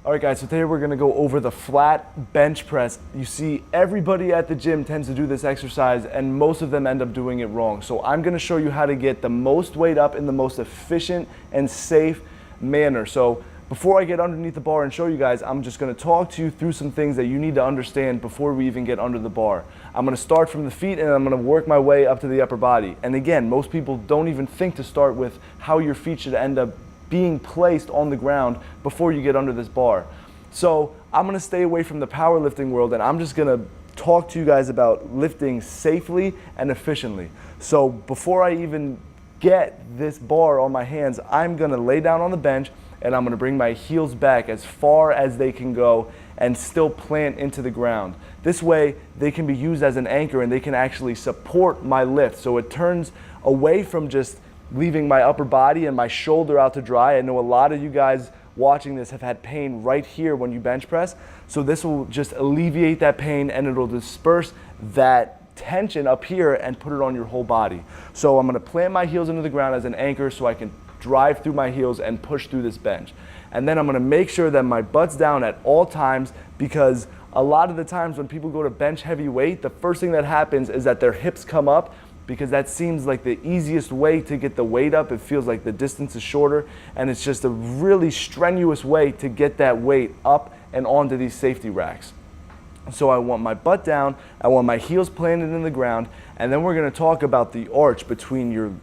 All right guys, so today we're gonna go over the flat bench press. You see everybody at the gym tends to do this exercise and most of them end up doing it wrong. So I'm gonna show you how to get the most weight up in the most efficient and safe manner. So before I get underneath the bar and show you guys, I'm just gonna talk to you through some things that you need to understand before we even get under the bar. I'm gonna start from the feet and I'm gonna work my way up to the upper body. And again, most people don't even think to start with how your feet should end up being placed on the ground before you get under this bar. So I'm gonna stay away from the powerlifting world and I'm just gonna talk to you guys about lifting safely and efficiently. So before I even get this bar on my hands, I'm gonna lay down on the bench and I'm gonna bring my heels back as far as they can go and still plant into the ground. This way they can be used as an anchor and they can actually support my lift. So it turns away from just leaving my upper body and my shoulder out to dry. I know a lot of you guys watching this have had pain right here when you bench press. So this will just alleviate that pain and it'll disperse that tension up here and put it on your whole body. So I'm gonna plant my heels into the ground as an anchor so I can drive through my heels and push through this bench. And then I'm gonna make sure that my butt's down at all times, because a lot of the times when people go to bench heavy weight, the first thing that happens is that their hips come up, because that seems like the easiest way to get the weight up. It feels like the distance is shorter and it's just a really strenuous way to get that weight up and onto these safety racks. So I want my butt down, I want my heels planted in the ground, and then we're gonna talk about the arch between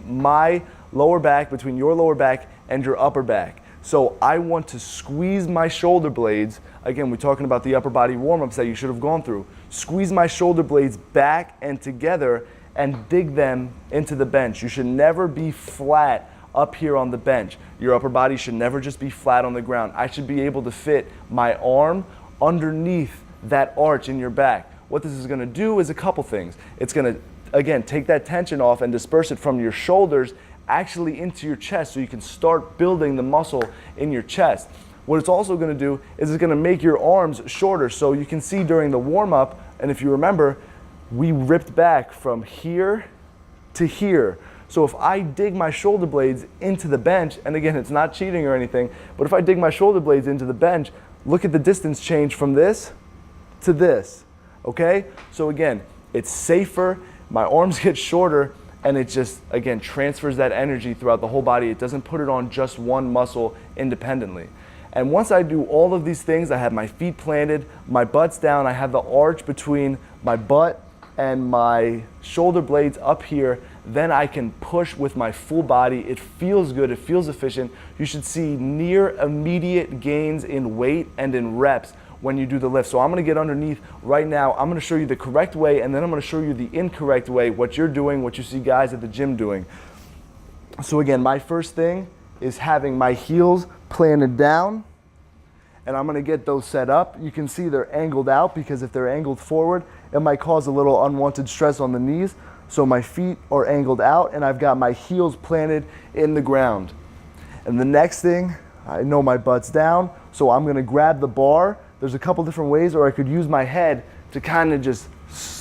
my lower back, between your lower back and your upper back. So I want to squeeze my shoulder blades. Again, we're talking about the upper body warm-ups that you should have gone through. Squeeze my shoulder blades back and together and dig them into the bench. You should never be flat up here on the bench. Your upper body should never just be flat on the ground. I should be able to fit my arm underneath that arch in your back. What this is gonna do is a couple things. It's gonna, again, take that tension off and disperse it from your shoulders actually into your chest so you can start building the muscle in your chest. What it's also gonna do is it's gonna make your arms shorter. So you can see during the warm-up, and if you remember, we ripped back from here to here. So if I dig my shoulder blades into the bench, and again, it's not cheating or anything, but if I dig my shoulder blades into the bench, look at the distance change from this to this, okay? So again, it's safer, my arms get shorter, and it just, again, transfers that energy throughout the whole body. It doesn't put it on just one muscle independently. And once I do all of these things, I have my feet planted, my butt's down, I have the arch between my butt and my shoulder blades up here, then I can push with my full body. It feels good, it feels efficient. You should see near immediate gains in weight and in reps when you do the lift. So I'm gonna get underneath right now. I'm gonna show you the correct way and then I'm gonna show you the incorrect way, what you're doing, what you see guys at the gym doing. So again, my first thing is having my heels planted down, and I'm gonna get those set up. You can see they're angled out, because if they're angled forward, it might cause a little unwanted stress on the knees. So my feet are angled out and I've got my heels planted in the ground. And the next thing, I know my butt's down, so I'm gonna grab the bar. There's a couple different ways, or I could use my head to kind of just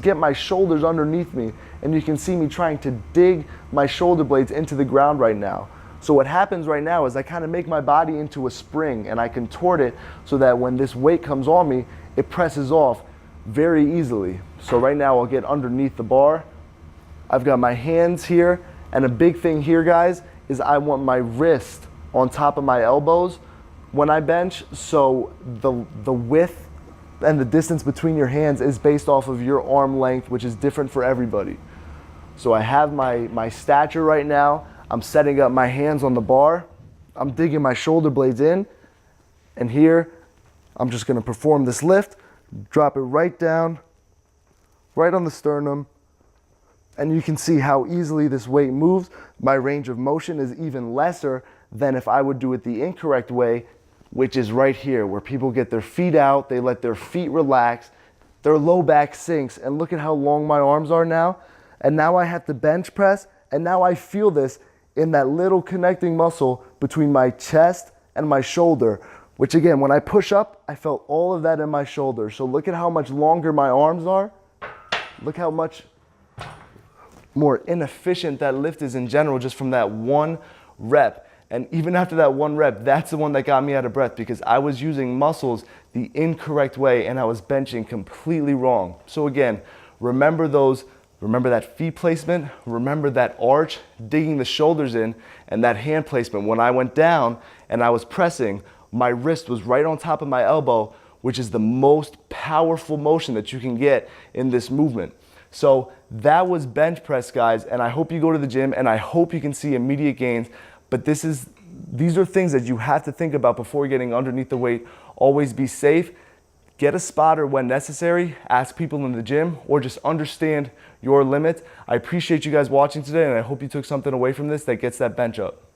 get my shoulders underneath me. And you can see me trying to dig my shoulder blades into the ground right now. So what happens right now is I kind of make my body into a spring and I contort it so that when this weight comes on me, it presses off very easily. So right now I'll get underneath the bar. I've got my hands here, and a big thing here, guys, is I want my wrist on top of my elbows when I bench, so the width and the distance between your hands is based off of your arm length, which is different for everybody. So I have my stature right now. I'm setting up my hands on the bar. I'm digging my shoulder blades in, and here I'm just gonna perform this lift, drop it right down, right on the sternum, and you can see how easily this weight moves. My range of motion is even lesser than if I would do it the incorrect way, which is right here, where people get their feet out, they let their feet relax, their low back sinks, and look at how long my arms are now. And now I have to bench press, and now I feel this in that little connecting muscle between my chest and my shoulder, which again, when I push up, I felt all of that in my shoulder. So look at how much longer my arms are. Look how much more inefficient that lift is in general, just from that one rep. And even after that 1 rep, that's the one that got me out of breath because I was using muscles the incorrect way and I was benching completely wrong. So again, remember those, remember that feet placement, remember that arch, digging the shoulders in, and that hand placement. When I went down and I was pressing, my wrist was right on top of my elbow, which is the most powerful motion that you can get in this movement. So that was bench press, guys, and I hope you go to the gym and I hope you can see immediate gains. But these are things that you have to think about before getting underneath the weight. Always be safe. Get a spotter when necessary. Ask people in the gym or just understand your limits. I appreciate you guys watching today and I hope you took something away from this that gets that bench up.